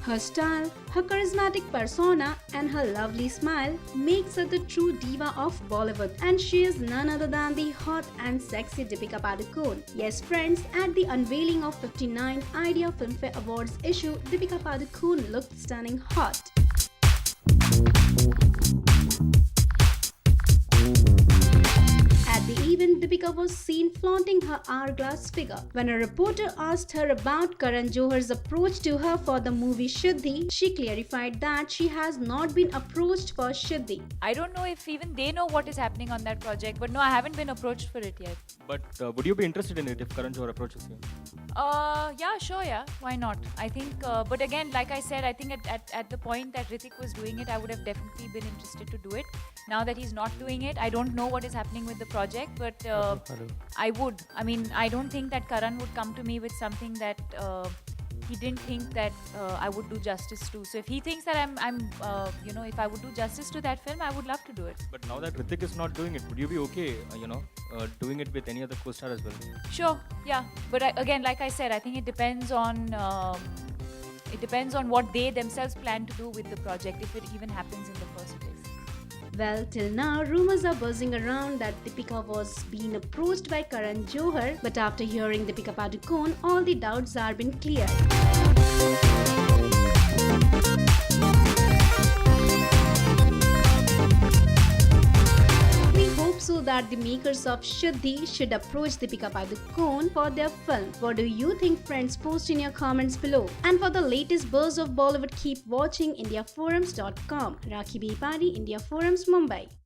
Her style, her charismatic persona, and her lovely smile makes her the true diva of Bollywood. And she is none other than the hot and sexy Deepika Padukone. Yes, friends, at the unveiling of 59th Idea Filmfare Awards issue, Deepika Padukone looked stunning hot. At the event, Deepika was seen flaunting her hourglass figure. When a reporter asked her about Karan Johar's approach to her for the movie Shuddhi, she clarified that she has not been approached for Shuddhi. I don't know if even they know what is happening on that project, but no, I haven't been approached for it yet. But would you be interested in it if Karan Johar approaches you? Yeah, sure, yeah. Why not? I think, but again, like I said, I think at the point that Hrithik was doing it, I would have definitely been interested to do it. Now that he's not doing it, I don't know what is happening with the project, but I would. I mean, I don't think that Karan would come to me with something that he didn't think that I would do justice to. So if he thinks that if I would do justice to that film, I would love to do it. But now that Hrithik is not doing it, would you be okay, doing it with any other co-star as well? Sure, yeah. But again, like I said, I think it depends on what they themselves plan to do with the project, if it even happens in the first place. Well, till now, rumors are buzzing around that Deepika was being approached by Karan Johar, but after hearing Deepika Padukone, all the doubts are been cleared. We hope so that the makers of Shuddhi should approach Deepika Padukone for their film. What do you think, friends? Post in your comments below. And for the latest buzz of Bollywood, keep watching IndiaForums.com. Rakhi Bepari, India Forums, Mumbai.